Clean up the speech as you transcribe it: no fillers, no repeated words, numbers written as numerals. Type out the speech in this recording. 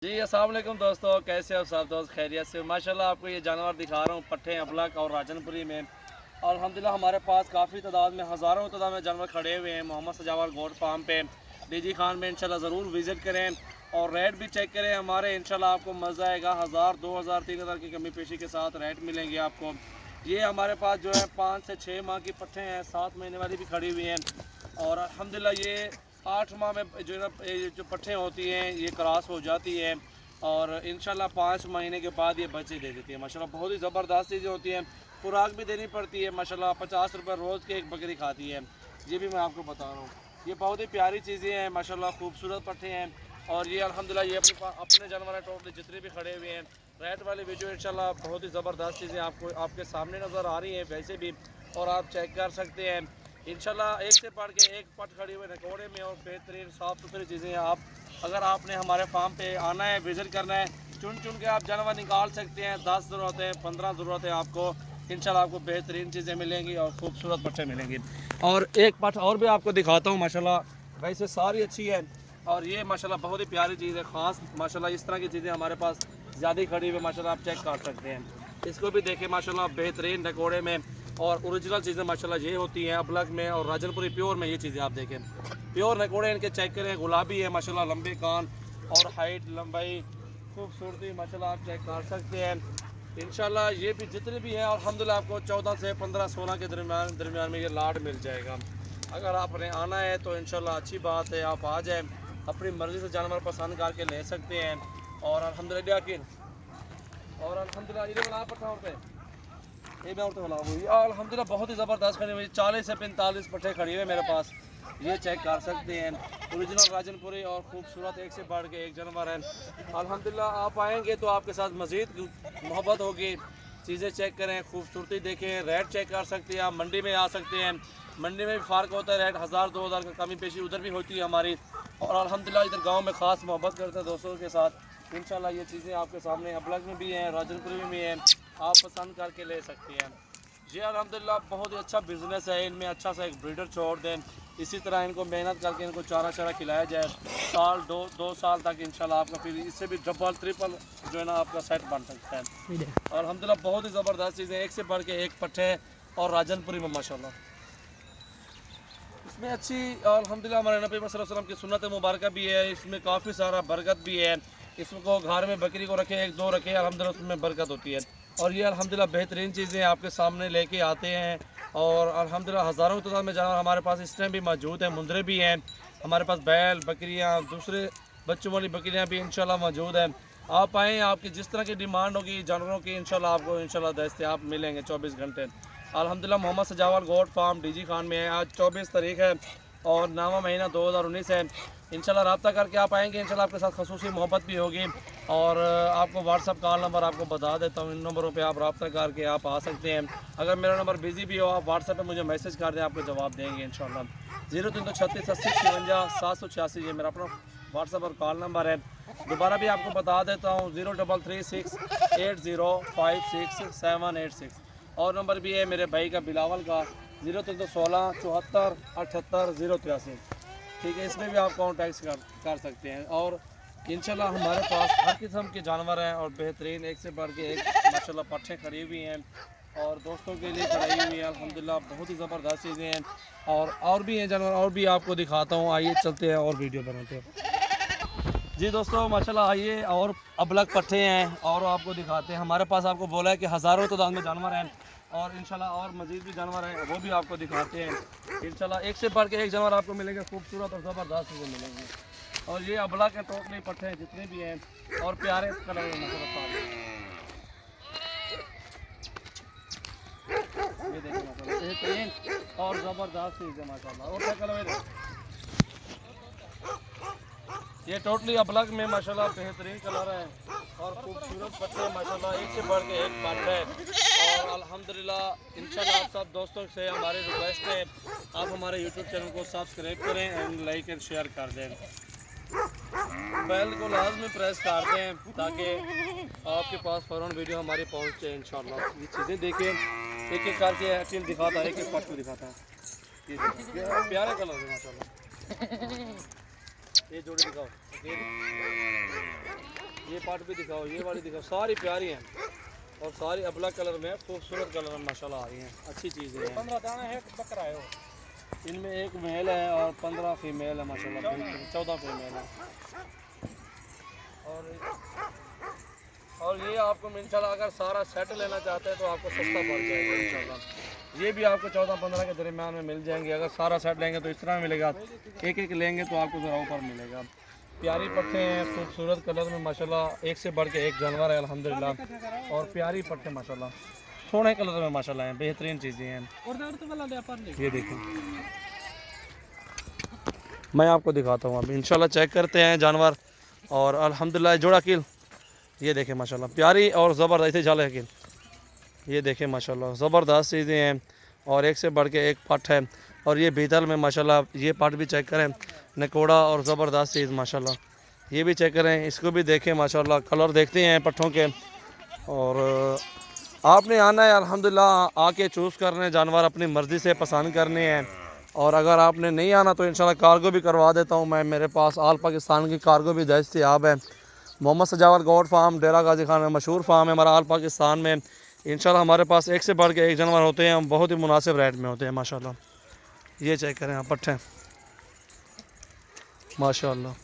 जी अस्सलाम वालेकुम दोस्तों, कैसे हो सब दोस्त? खैरियत से? माशाल्लाह आपको ये जानवर दिखा रहा हूँ पट्टे अबलक और राजनपुरी में। और अल्हम्दुलिल्लाह हमारे पास काफ़ी तादाद में, हज़ारों तादाद में जानवर खड़े हुए हैं मोहम्मद सजावल गोट फार्म पे डीजी खान में। इंशाल्लाह ज़रूर विज़िट करें और रेट भी चेक करें हमारे। इंशाल्लाह आपको मज़ा आएगा। 1000, 2000, 3000 की कमी पेशी के साथ रेट मिलेंगे आपको। ये हमारे पास जो है 5 से 6 माह की पट्टे हैं, 7 महीने वाली भी खड़ी हुई हैं। और अल्हम्दुलिल्लाह ये 8 माह में जो है ना ये जो पट्ठें होती हैं ये क्रॉस हो जाती है और इंशाल्लाह 5 महीने के बाद ये बच्चे दे देती है। माशाल्लाह बहुत ही ज़बरदस्त चीज़ें होती हैं। खुराक भी देनी पड़ती है। माशाल्लाह 50 रुपये रोज़ के एक बकरी खाती है। ये भी मैं आपको बता रहा हूँ। ये बहुत ही प्यारी चीज़ें हैं, माशाल्लाह खूबसूरत पट्ठे हैं। और ये अल्हम्दुलिल्लाह ये अपने जानवर हैं टोटली जितने भी खड़े हुए हैं। रेट वाली वीडियो इंशाल्लाह बहुत ही ज़बरदस्त चीज़ें आपको आपके सामने नज़र आ रही हैं वैसे भी, और आप चेक कर सकते हैं। इंशाल्लाह एक से बढ़ के एक पट खड़ी हुए नकोड़े में और बेहतरीन साफ़ सुथरी चीज़ें आप, अगर आपने हमारे फार्म पे आना है, विज़िट करना है, चुन चुन के आप जानवर निकाल सकते हैं। 10 ज़रूरत है, 15 ज़रूरत है आपको, इंशाल्लाह आपको बेहतरीन चीज़ें मिलेंगी और खूबसूरत पट्टे मिलेंगी। और एक पट और भी आपको दिखाता हूँ। माशाल्लाह वैसे सारी अच्छी है और ये माशाल्लाह बहुत ही प्यारी चीज़ है। ख़ास माशाल्लाह इस तरह की चीज़ें हमारे पास ज़्यादा खड़ी हुई है। माशाल्लाह आप चेक कर सकते हैं। इसको भी देखें माशाल्लाह बेहतरीन नकोड़े में। और ओरिजिनल चीज़ें माशाल्लाह ये होती हैं अबलग में और राजनपुरी प्योर में। ये चीज़ें आप देखें, प्योर नकोड़े इनके चेक करें, गुलाबी है माशाल्लाह, लंबे कान और हाइट लंबाई खूबसूरती माशाल्लाह आप चेक कर सकते हैं। इंशाल्लाह ये भी जितने भी हैं अल्हम्दुलिल्लाह आपको 14 से 15, 16 के दरमियान में ये लाट मिल जाएगा। अगर आपने आना है तो इंशाल्लाह अच्छी बात है, आप आ जाएँ, अपनी मर्ज़ी से जानवर पसंद करके ले सकते हैं। और अल्हम्दुलिल्लाह ये बना पट्टा और पे ये मैं उठे वाला हूँ। ये अल्हम्दुलिल्लाह बहुत ही ज़बरदस्त खड़ी हुई 40 से 45 पट्टे खड़ी हुए मेरे पास, ये चेक कर सकते हैं। ओरिजिनल राजनपुरी और खूबसूरत एक से बढ़ के एक जानवर है। अल्हम्दुलिल्लाह आप आएंगे तो आपके साथ मज़ीद मोहब्बत होगी। चीज़ें चेक करें, खूबसूरती देखें, रेट चेक कर सकते हैं। आप मंडी में आ सकते हैं, मंडी में भी फ़र्क होता है रेट 1000, 2000 का कमी पेशी उधर भी होती है हमारी। और अल्हम्दुलिल्लाह इधर गाँव में ख़ास मोहब्बत करते हैं दोस्तों के साथ। इंशाल्लाह ये चीज़ें आपके सामने अबलग में भी हैं, राजनपुरी में भी हैं, आप पसंद करके ले सकते हैं। ये अल्हम्दुलिल्लाह बहुत ही अच्छा बिज़नेस है। इनमें अच्छा सा एक ब्रीडर छोड़ दें, इसी तरह इनको मेहनत करके इनको चारा चारा खिलाया जाए, साल दो साल तक इंशाल्लाह आपका फिर इससे भी डबल ट्रिपल जो है ना आपका सेट बन सकता है। और अल्हम्दुलिल्लाह बहुत ही ज़बरदस्त चीज़ें, एक से बढ़ के एक पट्टे और राजनपुरी में माशाल्लाह इसमें अच्छी। अल्हम्दुलिल्लाह हमारे नबी सल्लल्लाहु अलैहि वसल्लम की सुन्नत मुबारक भी है, इसमें काफ़ी सारा बरकत भी है। इसको घर में बकरी को रखे, एक दो रखे, अल्हम्दुलिल्लाह उसमें बरकत होती है। और ये अल्हम्दुलिल्लाह बेहतरीन चीज़ें आपके सामने लेके आते हैं। और अल्हम्दुलिल्लाह हज़ारों तादाद में जानवर हमारे पास इस टाइम भी मौजूद हैं, मुंदरे भी हैं हमारे पास, बैल बकरियाँ, दूसरे बच्चों वाली बकरियाँ भी इंशाल्लाह मौजूद हैं। आप आएँ, आपकी जिस तरह की डिमांड होगी जानवरों की इंशाल्लाह आपको इंशाल्लाह दस्तयाब मिलेंगे 24 घंटे। अल्हम्दुलिल्लाह मोहम्मद सजावल गोट फार्म डीजी खान में है। आज 24 तारीख है और 9वां महीना 2019 है। इंशाल्लाह रब्ता करके आप आएंगे, इंशाल्लाह आपके साथ खसूसी मोहब्बत भी होगी। और आपको व्हाट्सअप कॉल नंबर आपको बता देता हूँ, इन नंबरों पे आप रब्ता करके आप आ सकते हैं। अगर मेरा नंबर बिज़ी भी हो आप व्हाट्सएप पे मुझे मैसेज कर दें, आपको जवाब देंगे इंशाल्लाह। 0336 80 52 786 ये मेरा अपना व्हाट्सएप और कॉल नंबर है। दोबारा भी आपको बता देता हूँ 0336 8056 786। और नंबर भी है मेरे भाई का बिलावल का 0316 74 78 083। ठीक है, इसमें भी आप कॉन्टैक्ट कर सकते हैं। और इंशाल्लाह हमारे पास हर किस्म के जानवर हैं और बेहतरीन एक से बढ़ के एक माशाल्लाह पट्ठे खड़ी हुई हैं और दोस्तों के लिए खड़ी हुई हैं। अल्हम्दुलिल्लाह बहुत ही ज़बरदस्त चीज़ें हैं। और भी हैं जानवर, और भी आपको दिखाता हूँ। आइए चलते हैं और वीडियो बनाते हैं। जी दोस्तों माशाल्लाह आइए और अबलग पट्ठे हैं और आपको दिखाते हैं। हमारे पास आपको बोला है कि हज़ारों तादाद में जानवर हैं और इंशाल्लाह और मज़ीद भी जानवर हैं, वो भी आपको दिखाते हैं। इंशाल्लाह एक से बढ़ के एक जानवर आपको मिलेंगे, खूबसूरत और ज़बरदस्त चीज़ें मिलेंगे। और ये अबलग के टोटली पट्ठे हैं जितने भी हैं और प्यारे कलर में ये देखिए माशाल्लाह बेहतरीन और ज़बरदस्त चीज़ है माशाल्लाह। और क्या कलर है ये टोटली अबलग में माशाल्लाह बेहतरीन कलर है और खूबसूरत पट्टे माशाल्लाह, एक से बढ़ के एक पट है। और अल्हम्दुलिल्लाह इंशाल्लाह आप सब दोस्तों से हमारी रिक्वेस्ट है आप हमारे यूट्यूब चैनल को सब्सक्राइब करें एंड लाइक एंड शेयर कर दें, बेल को लाजमी प्रेस कर दें ताकि आपके पास फ़ौरन वीडियो हमारी पहुँचे इंशाल्लाह। ये चीज़ें देखें, एक एक करके अकेले दिखाता है, एक एक पट को दिखाता है। ये प्यारे कलर है माशाल्लाह। ये जोड़ी दिखाओ, ये पार्ट भी दिखाओ, ये वाली दिखाओ, सारी प्यारी हैं और सारी अबला कलर में खूबसूरत कलर में माशाल्लाह आ रही हैं, अच्छी चीज़ें हैं। 15 दाना है बकरा है वो। इनमें एक मेल है और 15 फीमेल है माशाल्लाह, 14 फीमेल है। और ये आपको इंशाल्लाह अगर सारा सेट लेना चाहते हैं तो आपको सस्ता पड़ जाएगा इंशाल्लाह। ये भी आपको 14-15 के दरमियान में मिल जाएंगे। अगर सारा सेट लेंगे तो इस तरह मिलेगा, एक एक लेंगे तो आपको ज़रा ऊपर मिलेगा। प्यारी पट्टे हैं, खूबसूरत कलर में माशाल्लाह, एक से बढ़ के एक जानवर है अल्हम्दुलिल्लाह। और प्यारी पट्टे माशाल्लाह, सोने कलर में माशाल्लाह हैं, बेहतरीन चीज़ें हैं। ये देखें, मैं आपको दिखाता हूँ अभी इंशाल्लाह। चेक करते हैं जानवर और अल्हम्दुलिल्लाह जोड़ा किल, ये देखें माशाल्लाह प्यारी और ज़बरदस्त झाल है किल। ये देखें माशाल्लाह ज़बरदस्त चीज़ें हैं और एक से बढ़ के एक पट है। और ये बीतल में माशाल्लाह, ये पट भी चेक करें, नकोड़ा और ज़बरदस्त चीज़ माशाल्लाह। ये भी चेक करें, इसको भी देखें माशाल्लाह, कलर देखते हैं पट्ठों के। और आपने आना है अल्हम्दुलिल्लाह, आके चूज़ करने जानवर अपनी मर्ज़ी से पसंद करने हैं। और अगर आपने नहीं आना तो इंशाल्लाह कार्गो भी करवा देता हूँ मैं, मेरे पास आल पाकिस्तान की कार्गो भी दस्तयाब है। मोहम्मद सजावत गोट फार्म डेरा गाजी खान में मशहूर फार्म है हमारा आल पाकिस्तान में। इंशाल्लाह हमारे पास एक से बढ़ के एक जानवर होते हैं, बहुत ही मुनासिब रेट में होते हैं माशाल्लाह। ये चेक करें आप पट्ठे माशाल्लाह।